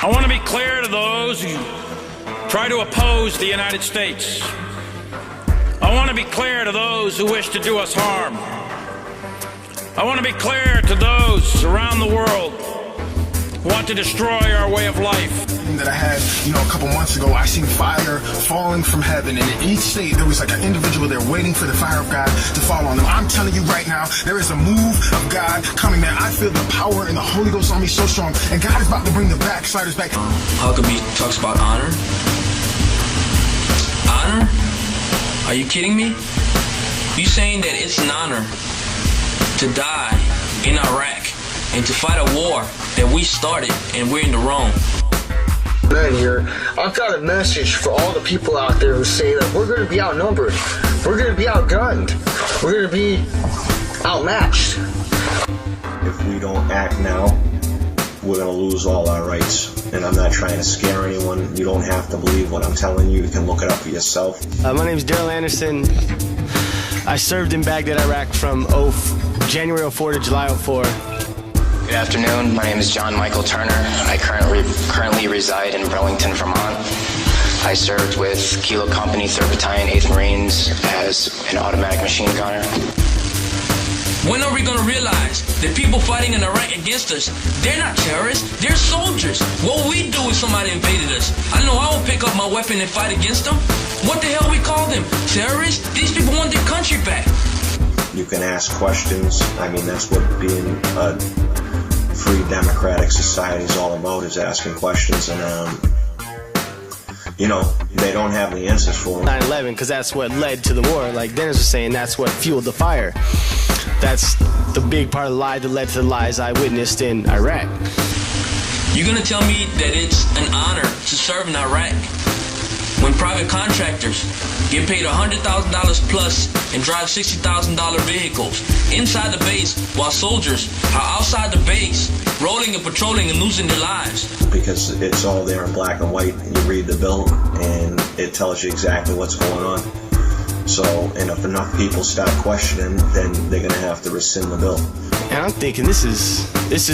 I want to be clear to those who try to oppose the United States. I want to be clear to those who wish to do us harm. I want to be clear to those around the world who want to destroy our way of life. That I had, a couple months ago, I seen fire falling from heaven, and in each state there was like an individual there waiting for the fire of God to fall on them. I'm telling you right now, there is a move of God coming, man. I feel the power and the Holy Ghost on me so strong, and God is about to bring the backsliders back. Huckabee talks about honor. Honor? Are you kidding me? You saying that it's an honor to die in Iraq and to fight a war that we started and we're in the wrong? Here, I've got a message for all the people out there who say that we're going to be outnumbered, we're going to be outgunned, we're going to be outmatched. If we don't act now, we're going to lose all our rights. And I'm not trying to scare anyone. You don't have to believe what I'm telling you. You can look it up for yourself. My name is Daryl Anderson. I served in Baghdad, Iraq from January 04 to July 04. Good afternoon. My name is John Michael Turner. I currently reside in Burlington, Vermont. I served with Kilo Company, 3rd Battalion, 8th Marines as an automatic machine gunner. When are we going to realize that people fighting in Iraq against us, they're not terrorists, they're soldiers. What we do if somebody invaded us? I know I will pick up my weapon and fight against them. What the hell we call them? Terrorists? These people want their country back. You can ask questions. I mean, that's what being a free democratic society is all about, is asking questions. And they don't have the answers for them. 9/11, because that's what led to the war. Like Dennis was saying, that's what fueled the fire. That's the big part of the lie that led to the lies I witnessed in Iraq. You're gonna tell me that it's an honor to serve in Iraq when private contractors get paid $100,000 plus and drive $60,000 vehicles inside the base, while soldiers are outside the base rolling and patrolling and losing their lives? Because it's all there in black and white. You read the bill and it tells you exactly what's going on. So, and if enough people start questioning, then they're going to have to rescind the bill. And I'm thinking this is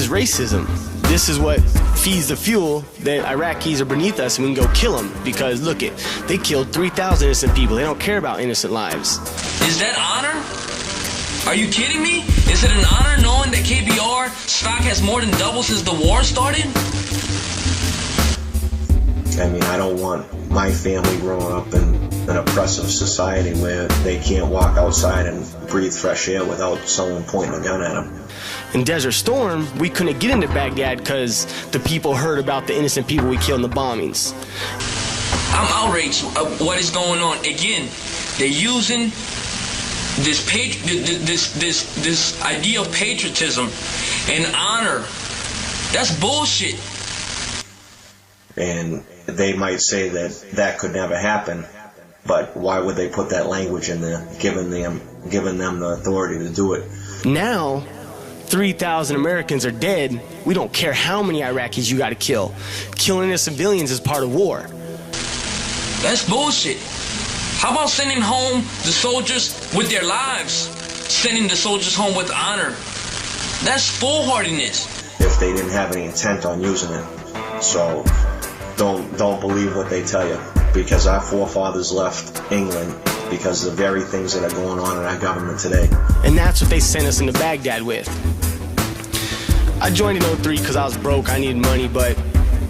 racism. This is what feeds the fuel that Iraqis are beneath us and we can go kill them. Because look it, they killed 3,000 innocent people. They don't care about innocent lives. Is that honor? Are you kidding me? Is it an honor knowing that KBR stock has more than doubled since the war started? I mean, I don't want my family growing up in an oppressive society where they can't walk outside and breathe fresh air without someone pointing a gun at them. In Desert Storm, we couldn't get into Baghdad because the people heard about the innocent people we killed in the bombings. I'm outraged at what is going on. Again, they're using this idea of patriotism and honor. That's bullshit. And they might say that could never happen, but why would they put that language in there, giving them the authority to do it? Now, 3,000 Americans are dead. We don't care how many Iraqis you got to kill. Killing the civilians is part of war. That's bullshit. How about sending home the soldiers with their lives? Sending the soldiers home with honor. That's foolhardiness. If they didn't have any intent on using it. So don't believe what they tell you, because our forefathers left England because of the very things that are going on in our government today. And that's what they sent us into Baghdad with. I joined in 03 because I was broke, I needed money, but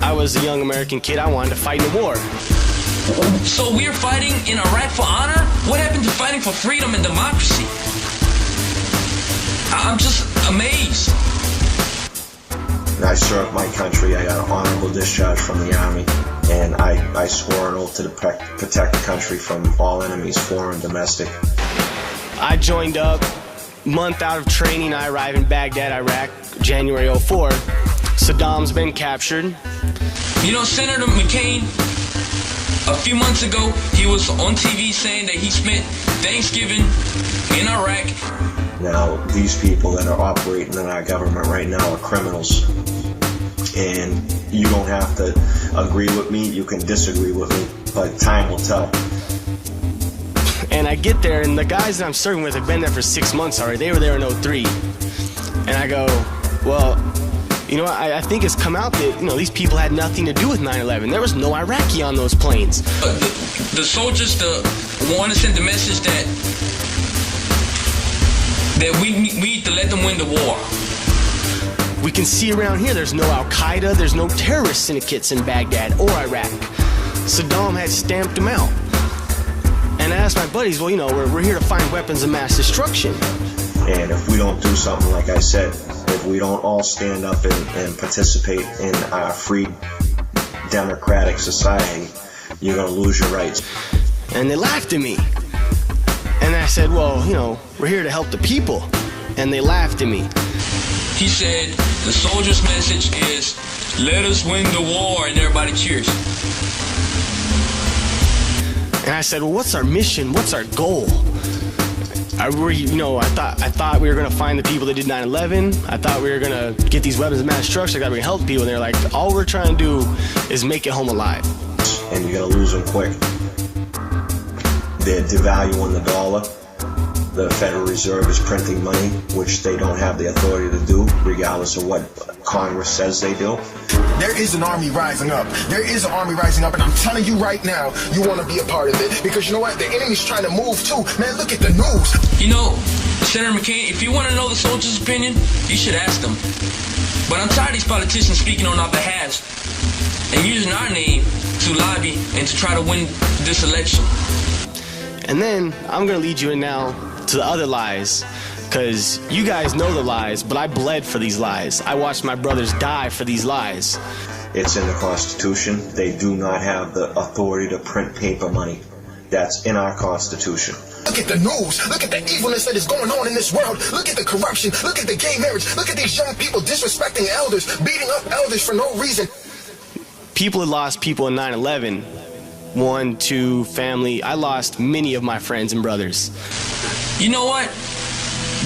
I was a young American kid, I wanted to fight in the war. So we're fighting in Iraq for honor? What happened to fighting for freedom and democracy? I'm just amazed. I served my country. I got an honorable discharge from the Army, and I swore an oath to protect the country from all enemies, foreign and domestic. I joined up, month out of training, I arrived in Baghdad, Iraq, January 04. Saddam's been captured. You know, Senator McCain, a few months ago, he was on TV saying that he spent Thanksgiving in Iraq. Now, these people that are operating in our government right now are criminals. And you don't have to agree with me, you can disagree with me, but time will tell. And I get there, and the guys that I'm serving with have been there for 6 months already. They were there in 03. And I go, well, You know, I think it's come out that, you know, these people had nothing to do with 9/11. There was no Iraqi on those planes. The soldiers want to send the message that we need to let them win the war. We can see around here there's no Al-Qaeda, there's no terrorist syndicates in Baghdad or Iraq. Saddam had stamped them out. And I asked my buddies, well, you know, we're here to find weapons of mass destruction. And if we don't do something, like I said, if we don't all stand up and participate in our free democratic society, you're going to lose your rights. And they laughed at me. And I said, well, you know, we're here to help the people. And they laughed at me. He said, the soldier's message is, let us win the war, and everybody cheers. And I said, well, what's our mission? What's our goal? I thought we were going to find the people that did 9/11. I thought we were going to get these weapons of mass destruction. I thought we were going to help people. And they're like, all we're trying to do is make it home alive. And you're going to lose them quick. They're devaluing the dollar. The Federal Reserve is printing money, which they don't have the authority to do, regardless of what Congress says they do. There is an army rising up. There is an army rising up, and I'm telling you right now, you want to be a part of it. Because you know what? The enemy's trying to move too. Man, look at the news. You know, Senator McCain, if you want to know the soldiers' opinion, you should ask them. But I'm tired of these politicians speaking on our behalf and using our name to lobby and to try to win this election. And then I'm going to lead you in now to the other lies, because you guys know the lies, but I bled for these lies. I watched my brothers die for these lies. It's in the Constitution. They do not have the authority to print paper money. That's in our Constitution. Look at the news. Look at the evilness that is going on in this world. Look at the corruption. Look at the gay marriage. Look at these young people disrespecting elders, beating up elders for no reason. People had lost people in 9/11. 1, 2, family. I lost many of my friends and brothers. You know what?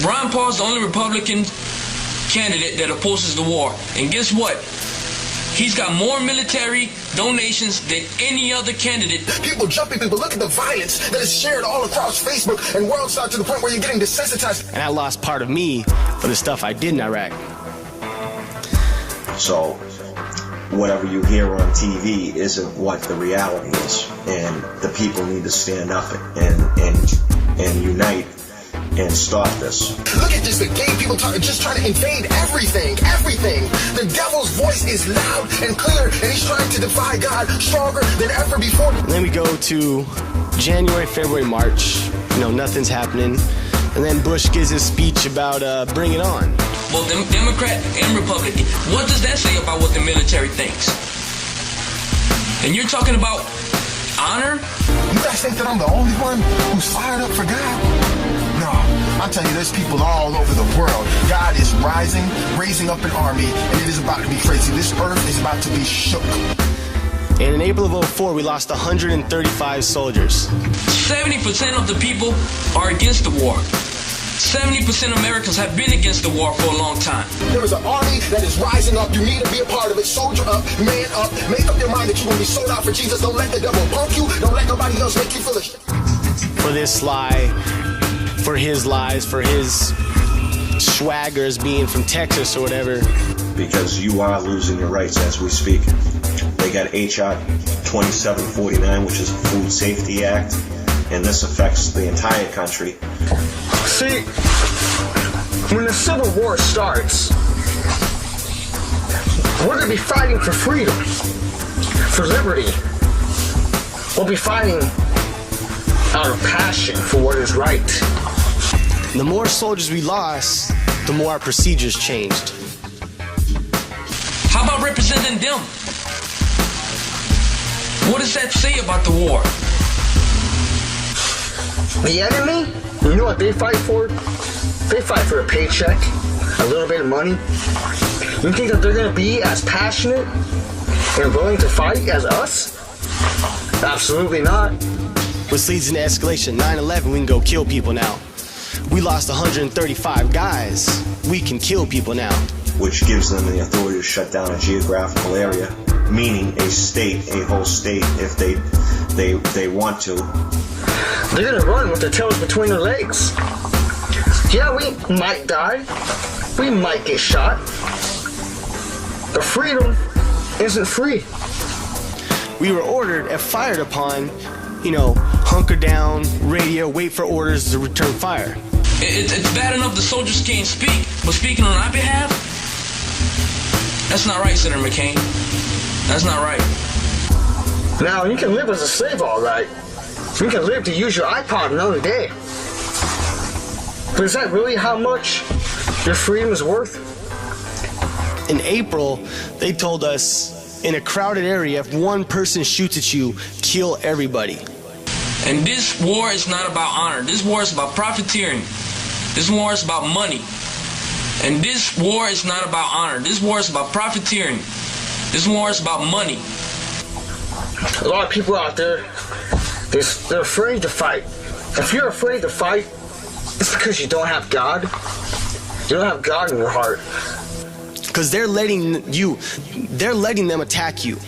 Ron Paul's the only Republican candidate that opposes the war. And guess what? He's got more military donations than any other candidate. People jumping people. Look at the violence that is shared all across Facebook and WorldStar to the point where you're getting desensitized. And I lost part of me for the stuff I did in Iraq. So whatever you hear on TV isn't what the reality is, and the people need to stand up and unite and stop this. Look at this, the gay people just trying to invade everything. The devil's voice is loud and clear, and he's trying to defy God stronger than ever before. And then we go to January, February, March. You know, nothing's happening. And then Bush gives his speech about bring it on. Well, Democrat and Republican, what does that say about what the military thinks? And you're talking about honor? You guys think that I'm the only one who's fired up for God? No, I'll tell you, there's people all over the world. God is raising up an army, and it is about to be crazy. This earth is about to be shook. And in April of 2004, we lost 135 soldiers. 70% of the people are against the war. 70% of Americans have been against the war for a long time. There is an army that is rising up. You need to be a part of it. Soldier up, man up. Make up your mind that you're going to be sold out for Jesus. Don't let the devil punk you. Don't let nobody else make you feel it. For this lie, for his lies, for his swaggers being from Texas or whatever. Because you are losing your rights as we speak. They got H.R. 2749, which is a Food Safety Act, and this affects the entire country. See, when the Civil War starts, we're going to be fighting for freedom, for liberty. We'll be fighting out of passion for what is right. The more soldiers we lost, the more our procedures changed. How about representing them? What does that say about the war? The enemy, you know what they fight for? They fight for a paycheck, a little bit of money. You think that they're going to be as passionate and willing to fight as us? Absolutely not. Which leads into escalation. 9/11, we can go kill people now. We lost 135 guys. We can kill people now. Which gives them the authority to shut down a geographical area, meaning a state, a whole state, if they want to. They're gonna run with their tails between their legs. Yeah, we might die. We might get shot. The freedom isn't free. We were ordered and fired upon, hunker down, radio, wait for orders to return fire. It's bad enough the soldiers can't speak, but speaking on our behalf? That's not right, Senator McCain. That's not right. Now, you can live as a slave, all right. You can live to use your iPod another day. But is that really how much your freedom is worth? In April, they told us, in a crowded area, if one person shoots at you, kill everybody. And this war is not about honor. This war is about profiteering. This war is about money. And this war is not about honor. This war is about profiteering. This war is about money. A lot of people out there, they're afraid to fight. If you're afraid to fight, it's because you don't have God. You don't have God in your heart. Because they're letting them attack you.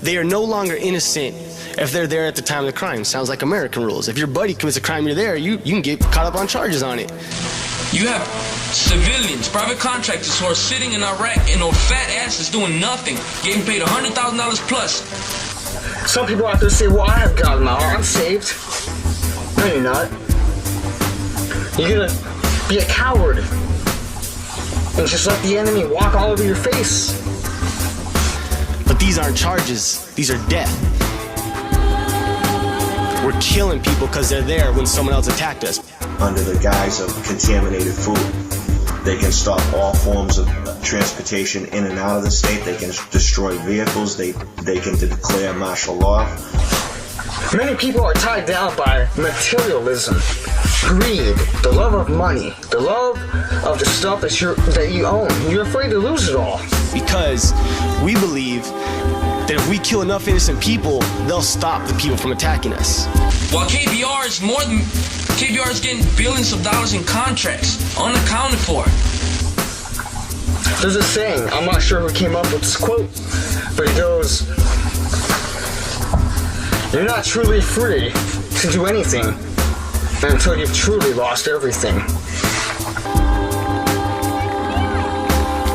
They are no longer innocent if they're there at the time of the crime. Sounds like American rules. If your buddy commits a crime, you're there, you can get caught up on charges on it. You have civilians, private contractors who are sitting in Iraq and those fat asses doing nothing, getting paid $100,000 plus. Some people out there say, well, I have God in my heart, I'm saved. No, you're not. You're gonna be a coward and just let the enemy walk all over your face. But these aren't charges, these are death. We're killing people because they're there when someone else attacked us. Under the guise of contaminated food, they can stop all forms of transportation in and out of the state. They can destroy vehicles. They can declare martial law. Many people are tied down by materialism, greed, the love of money, the love of the stuff that you own. You're afraid to lose it all. Because we believe that if we kill enough innocent people, they'll stop the people from attacking us. While KBR is getting billions of dollars in contracts, unaccounted for. There's a saying, I'm not sure who came up with this quote, but it goes, you're not truly free to do anything until you've truly lost everything.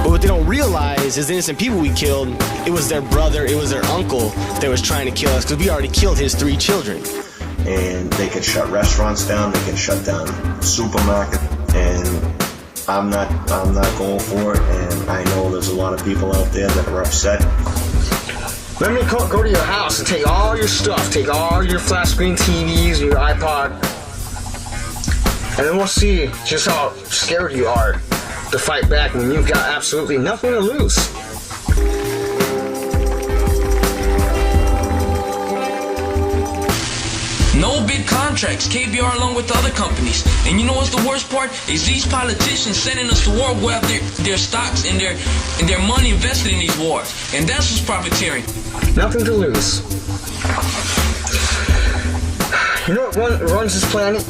But what they don't realize is the innocent people we killed, it was their brother, it was their uncle that was trying to kill us because we already killed his 3 children. And they can shut restaurants down, they can shut down supermarkets, and I'm not going for it, and I know there's a lot of people out there that are upset. Let me go to your house and take all your stuff, take all your flat screen TVs, your iPod, and then we'll see just how scared you are to fight back when you've got absolutely nothing to lose. No big contracts, KBR along with the other companies. And you know what's the worst part? Is these politicians sending us to war who have their stocks and their money invested in these wars. And that's what's profiteering. Nothing to lose. You know what runs this planet?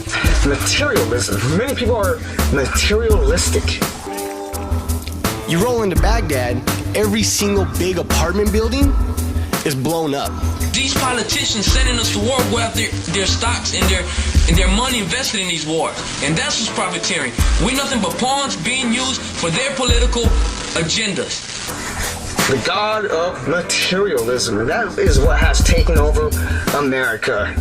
Materialism. Many people are materialistic. You roll into Baghdad, every single big apartment building is blown up. These politicians sending us to war who have their stocks and their money invested in these wars. And that's what's profiteering. We're nothing but pawns being used for their political agendas. The god of materialism. And that is what has taken over America.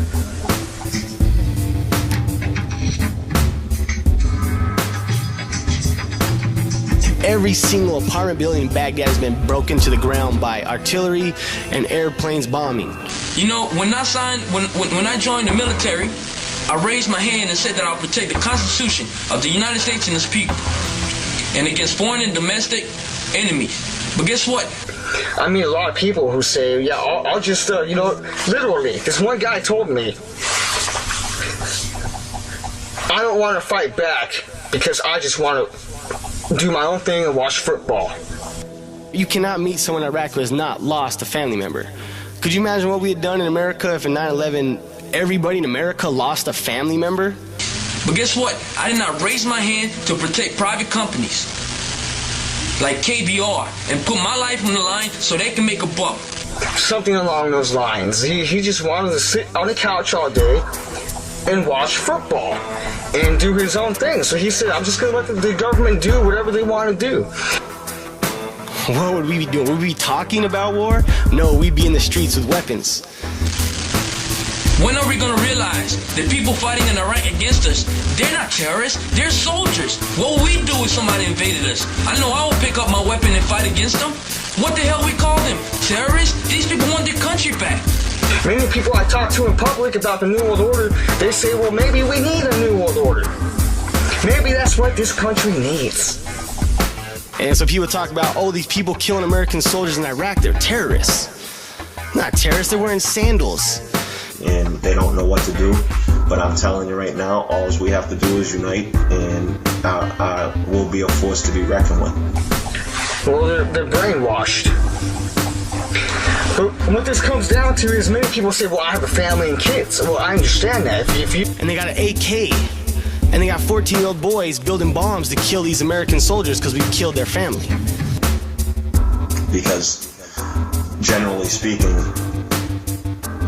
Every single apartment building in Baghdad has been broken to the ground by artillery and airplanes bombing. You know, when I joined the military, I raised my hand and said that I'll protect the Constitution of the United States and its people, and against foreign and domestic enemies. But guess what? I meet a lot of people who say, yeah, I'll just, literally, this one guy told me, I don't want to fight back because I just want to do my own thing and watch football. You cannot meet someone in Iraq who has not lost a family member. Could you imagine what we had done in America if in 9/11 everybody in America lost a family member? But guess what? I did not raise my hand to protect private companies like KBR and put my life on the line so they can make a buck. Something along those lines. He just wanted to sit on the couch all day and watch football and do his own thing. So he said, I'm just going to let the government do whatever they want to do. What would we be doing? Would we be talking about war? No, we'd be in the streets with weapons. When are we gonna realize that people fighting in Iraq against us, they're not terrorists, they're soldiers? What would we do if somebody invaded us? I know I would pick up my weapon and fight against them. What the hell we call them? Terrorists? These people want their country back. Many people I talk to in public about the New World Order, they say, well, maybe we need a New World Order. Maybe that's what this country needs. And so people talk about, oh, these people killing American soldiers in Iraq, they're terrorists. Not terrorists, they're wearing sandals. And they don't know what to do. But I'm telling you right now, all we have to do is unite, and we'll be a force to be reckoned with. Well, they're brainwashed. But what this comes down to is many people say, well, I have a family and kids. Well, I understand that. If you And they got an AK. And they got 14-year-old boys building bombs to kill these American soldiers because we've killed their family. Because, generally speaking,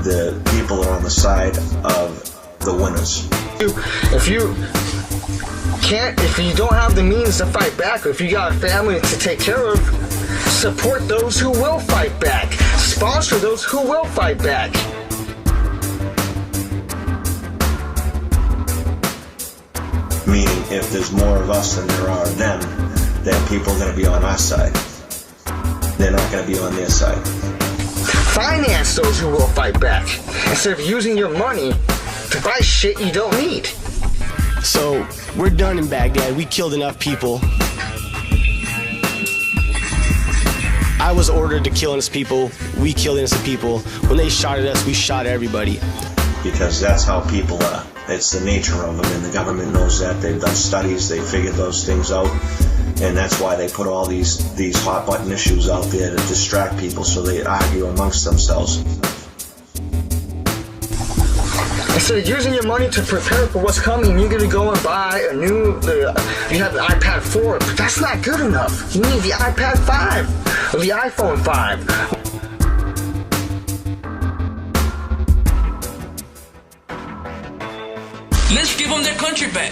the people are on the side of the winners. If you don't have the means to fight back, or if you got a family to take care of, support those who will fight back. Sponsor those who will fight back. Meaning, if there's more of us than there are of them, then people are going to be on our side. They're not going to be on their side. Finance those who will fight back, instead of using your money to buy shit you don't need. So, we're done in Baghdad. We killed enough people. I was ordered to kill innocent people. We killed innocent people. When they shot at us, we shot at everybody. Because that's how people are. It's the nature of them, and the government knows that. They've done studies, they figured those things out, and that's why they put all these hot button issues out there to distract people so they argue amongst themselves. Instead of using your money to prepare for what's coming, you're gonna go and buy a new, you have the iPad 4, but that's not good enough. You need the iPad 5, or the iPhone 5. Let's give them their country back.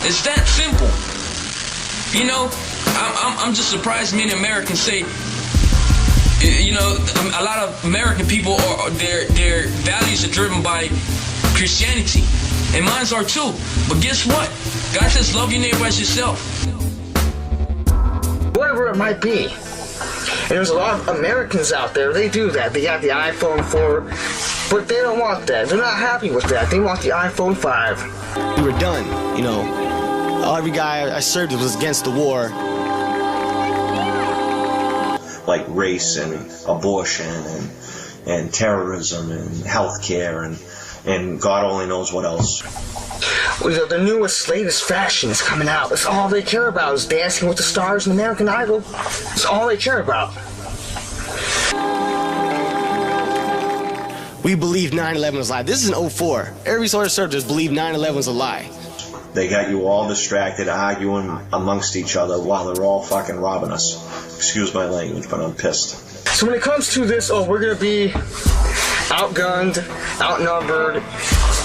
It's that simple. You know, I'm just surprised many Americans say, you know, a lot of American people their values are driven by Christianity, and mine are too. But guess what? God says, love your neighbor as yourself. Whatever it might be. And there's a lot of Americans out there, they do that. They got the iPhone 4, but they don't want that. They're not happy with that. They want the iPhone 5. We were done, you know. Every guy I served was against the war. Like race and abortion and terrorism and healthcare and God only knows what else. The newest, latest fashion is coming out. That's all they care about is Dancing with the Stars and American Idol. That's all they care about. We believe 9/11 was a lie. This is an 04. Every soldier served just believed 9/11 was a lie. They got you all distracted, arguing amongst each other while they're all fucking robbing us. Excuse my language, but I'm pissed. So when it comes to this, oh, we're gonna be outgunned, outnumbered,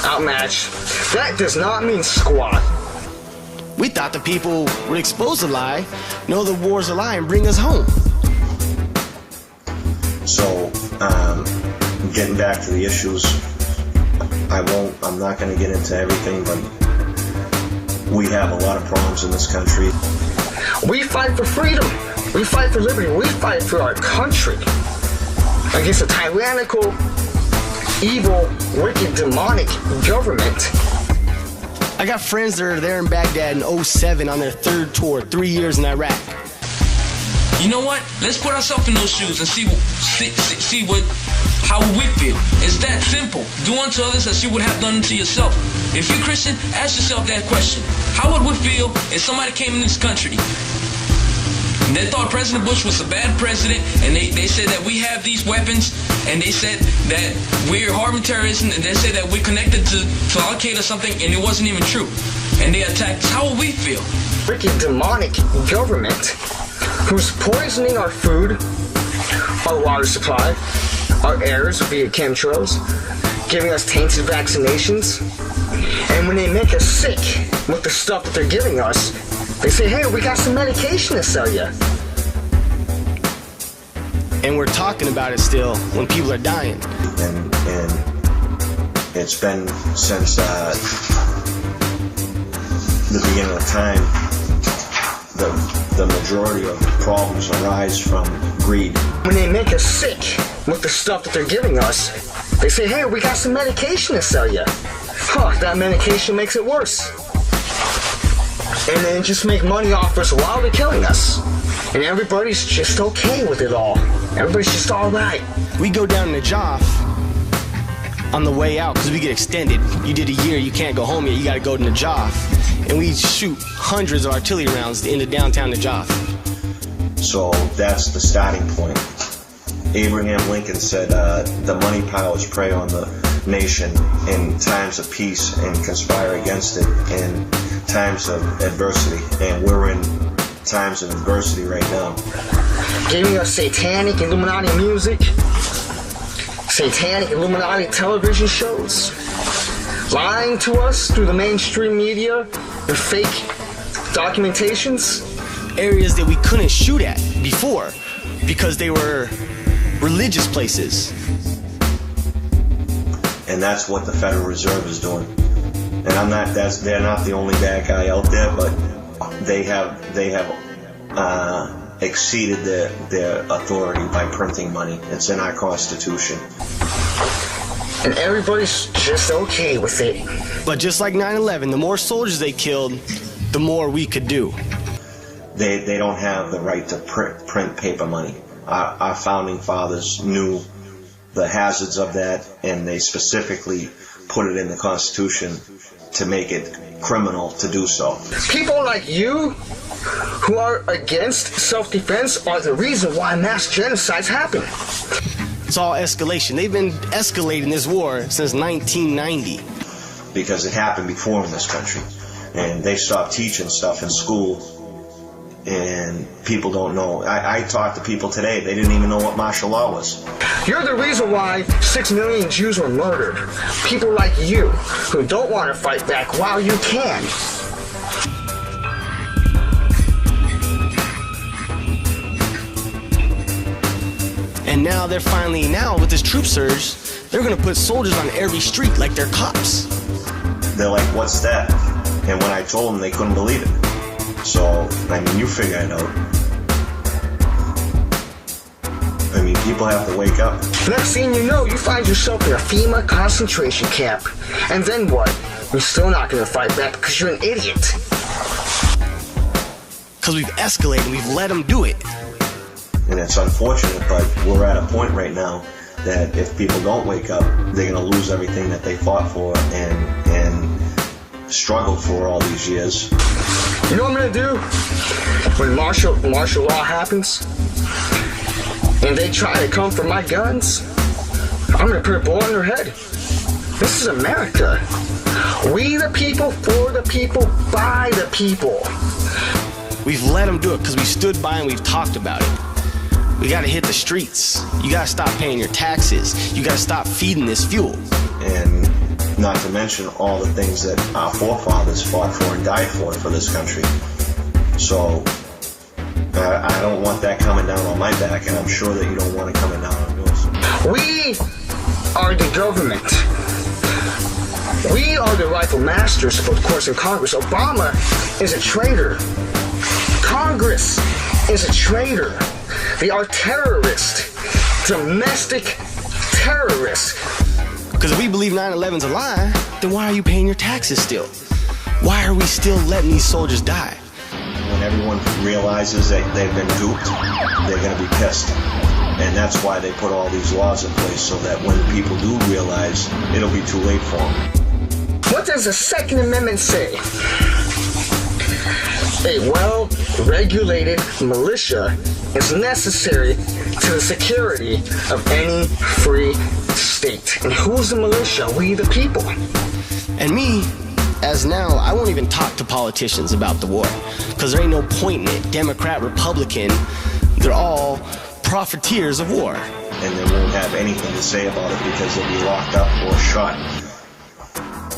outmatched, that does not mean squat. We thought the people would expose the lie, know the war's a lie, and bring us home. So, getting back to the issues, I'm not going to get into everything, but we have a lot of problems in this country. We fight for freedom. We fight for liberty. We fight for our country against a tyrannical, evil, wicked, demonic government. I got friends that are there in Baghdad in 07 on their third tour, 3 years in Iraq. You know what? Let's put ourselves in those shoes and see how we feel. It's that simple. Do unto others as you would have done unto yourself. If you're Christian, ask yourself that question. How would we feel if somebody came in this country and they thought President Bush was a bad president, and they said that we have these weapons, and they said that we're harming terrorists, and they said that we're connected to Al-Qaeda or something, and it wasn't even true, and they attacked us? How would we feel? Wicked, demonic government who's poisoning our food, our water supply, our airs via chemtrails, giving us tainted vaccinations, and when they make us sick with the stuff that they're giving us, they say, hey, we got some medication to sell you. And we're talking about it still when people are dying. And it's been since the beginning of time. The majority of problems arise from greed. When they make us sick with the stuff that they're giving us, they say, hey, we got some medication to sell you. Huh, that medication makes it worse. And then just make money off us while they're killing us. And everybody's just okay with it all. Everybody's just all right. We go down to Najaf on the way out because we get extended. You did a year, you can't go home yet, you got to go to Najaf. And we shoot hundreds of artillery rounds into downtown Najaf. So that's the starting point. Abraham Lincoln said, the money powers prey on the nation in times of peace and conspire against it in times of adversity. And we're in times of adversity right now. Giving us satanic Illuminati music, satanic Illuminati television shows, lying to us through the mainstream media and fake documentations. Areas that we couldn't shoot at before because they were religious places. And that's what the Federal Reserve is doing. And they're not the only bad guy out there, but they have exceeded their authority by printing money. It's in our Constitution. And everybody's just okay with it. But just like 9/11, the more soldiers they killed, the more we could do. They don't have the right to print paper money. Our founding fathers knew the hazards of that, and they specifically put it in the Constitution to make it criminal to do so. People like you who are against self-defense are the reason why mass genocides happen. It's all escalation. They've been escalating this war since 1990. Because it happened before in this country. And they stopped teaching stuff in school. And people don't know. I talked to people today, they didn't even know what martial law was. You're the reason why 6 million Jews were murdered. People like you who don't want to fight back while you can. And now they're finally, with this troop surge, they're going to put soldiers on every street like they're cops. They're like, what's that? And when I told them, they couldn't believe it. So, I mean, you figure it out. I mean, people have to wake up. Next thing you know, you find yourself in a FEMA concentration camp. And then what? You're still not going to fight back because you're an idiot. Because we've escalated, we've let them do it. And it's unfortunate, but we're at a point right now that if people don't wake up, they're going to lose everything that they fought for and struggled for all these years. You know what I'm going to do? When martial law happens, and they try to come for my guns, I'm going to put a bullet in their head. This is America. We the people, for the people, by the people. We've let them do it because we stood by and we've talked about it. We got to hit the streets. You got to stop paying your taxes. You got to stop feeding this fuel. And not to mention all the things that our forefathers fought for and died for this country. So I don't want that coming down on my back, and I'm sure that you don't want it coming down on yours. We are the government. We are the rightful masters of course in Congress. Obama is a traitor. Congress is a traitor. They are terrorists. Domestic terrorists. Because if we believe 9/11's a lie, then why are you paying your taxes still? Why are we still letting these soldiers die? When everyone realizes that they've been duped, they're going to be pissed. And that's why they put all these laws in place, so that when people do realize, it'll be too late for them. What does the Second Amendment say? A well-regulated militia is necessary to the security of any free state. And who's the militia? We the people. And me, as now, I won't even talk to politicians about the war, because there ain't no point in it. Democrat, Republican, they're all profiteers of war. And they won't have anything to say about it because they'll be locked up or shot.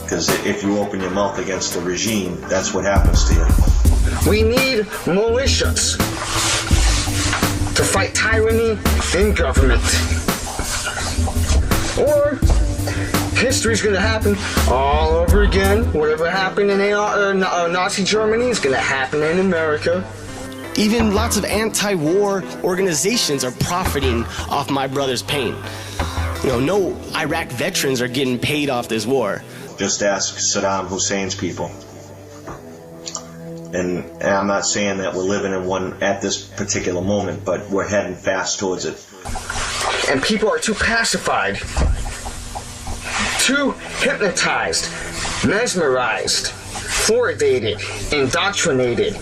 Because if you open your mouth against the regime, that's what happens to you. We need militias. to fight tyranny in government. Or history's gonna happen all over again. Whatever happened in Nazi Germany is gonna happen in America. Even lots of anti-war organizations are profiting off my brother's pain. You know, no Iraq veterans are getting paid off this war. Just ask Saddam Hussein's people. And I'm not saying that we're living in one at this particular moment, but we're heading fast towards it. And people are too pacified, too hypnotized, mesmerized, fluoridated, indoctrinated,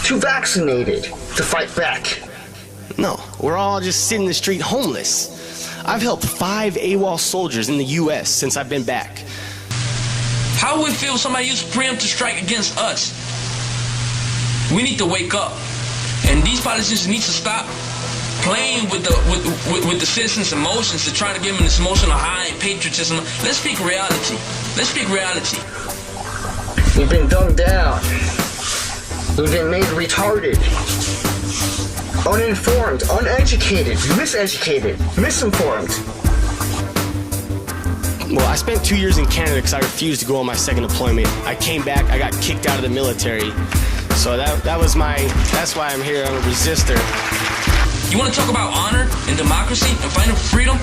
too vaccinated to fight back. No, we're all just sitting in the street homeless. I've helped 5 AWOL soldiers in the U.S. since I've been back. How would we feel if somebody used preemptive strike against us? We need to wake up. And these politicians need to stop playing with the citizens' emotions to try to give them this emotional high and patriotism. Let's speak reality. Let's speak reality. We've been dumbed down. We've been made retarded, uninformed, uneducated, miseducated, misinformed. Well, I spent 2 years in Canada because I refused to go on my second deployment. I came back, I got kicked out of the military. So that's why I'm here. I'm a resistor. You want to talk about honor and democracy and fighting for freedom?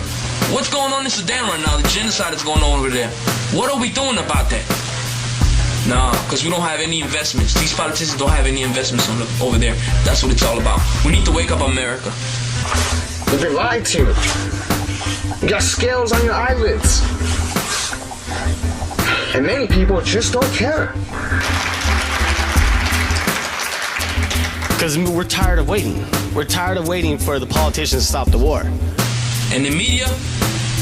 What's going on in Sudan right now? The genocide is going on over there. What are we doing about that? No, because we don't have any investments. These politicians don't have any investments over there. That's what it's all about. We need to wake up America. You've been lied to. You got scales on your eyelids. And many people just don't care. Because we're tired of waiting. We're tired of waiting for the politicians to stop the war. And the media,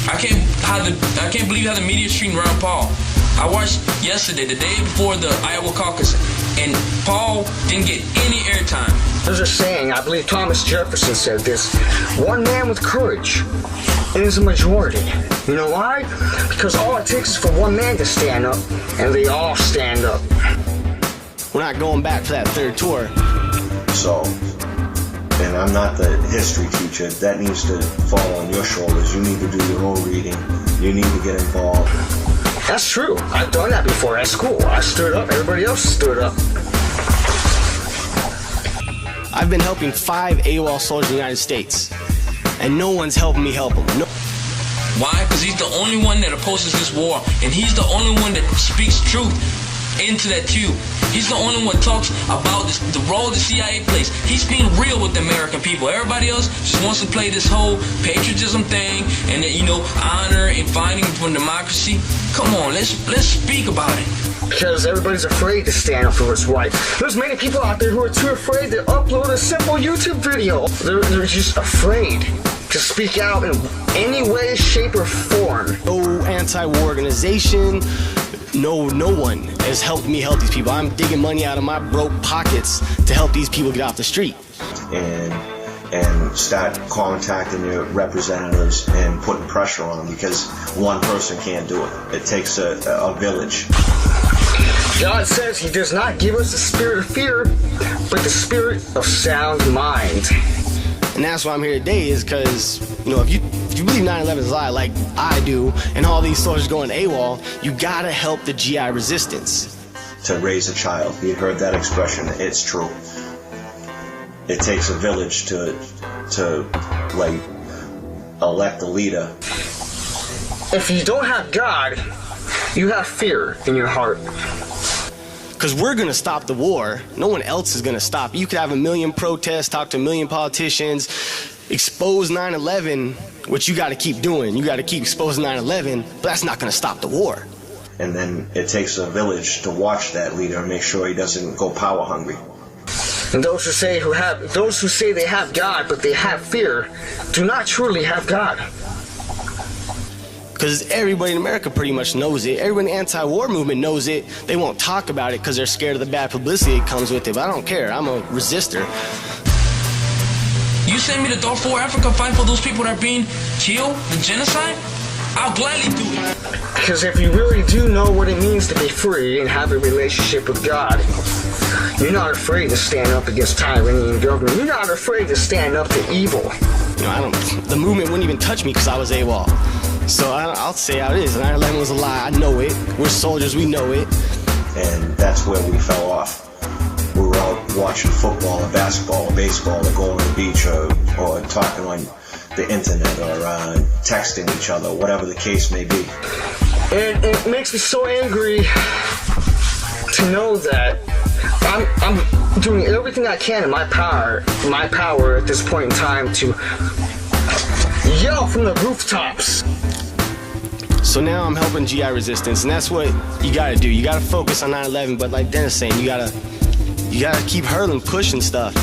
I can't believe how the media is treating Ron Paul. I watched yesterday, the day before the Iowa caucus, and Paul didn't get any airtime. There's a saying, I believe Thomas Jefferson said this: one man with courage is a majority. You know why? Because all it takes is for one man to stand up, and they all stand up. We're not going back for that third tour. So, and I'm not the history teacher, that needs to fall on your shoulders. You need to do your own reading. You need to get involved. That's true. I've done that before at school. I stood up, everybody else stood up. I've been helping 5 AWOL soldiers in the United States, and no one's helping me help them. No. Why? Because he's the only one that opposes this war, and he's the only one that speaks truth into that tube. He's the only one that talks about this, the role the CIA plays. He's being real with the American people. Everybody else just wants to play this whole patriotism thing and that, honor and fighting for democracy. Come on, let's speak about it. Because everybody's afraid to stand up for what's right. There's many people out there who are too afraid to upload a simple YouTube video. They're just afraid to speak out in any way, shape, or form. No anti-war organization. No one has helped me help these people. I'm digging money out of my broke pockets to help these people get off the street. And start contacting your representatives and putting pressure on them, because one person can't do it. It takes a village. God says he does not give us the spirit of fear, but the spirit of sound mind. And that's why I'm here today, is because, if you believe 9/11 is a lie like I do, and all these soldiers going AWOL, you gotta help the GI resistance. To raise a child. You heard that expression. It's true. It takes a village to elect a leader. If you don't have God, you have fear in your heart. Because we're going to stop the war. No one else is going to stop. You could have 1 million protests, talk to 1 million politicians, expose 9/11, which you got to keep doing. You got to keep exposing 9/11, but that's not going to stop the war. And then it takes a village to watch that leader and make sure he doesn't go power hungry. And those who say they have God, but they have fear, do not truly have God. Because everybody in America pretty much knows it. Everyone in the anti-war movement knows it. They won't talk about it because they're scared of the bad publicity that comes with it. But I don't care. I'm a resistor. You send me to Darfur, Africa, fight for those people that are being killed, the genocide? I'll gladly do it. Because if you really do know what it means to be free and have a relationship with God, You're not afraid to stand up against tyranny and government. You're not afraid to stand up to evil. You know, the movement wouldn't even touch me because I was AWOL. So I'll say how it is. 9/11 was a lie. I know it. We're soldiers. We know it. And that's where we fell off. We were out watching football or basketball or baseball or going to the beach or talking on the internet or texting each other, whatever the case may be. And it makes me so angry to know that I'm doing everything I can in my power at this point in time to yell from the rooftops. So now I'm helping GI resistance, and that's what you gotta do. You gotta focus on 9/11, but like Dennis saying, you gotta keep hurling, pushing stuff.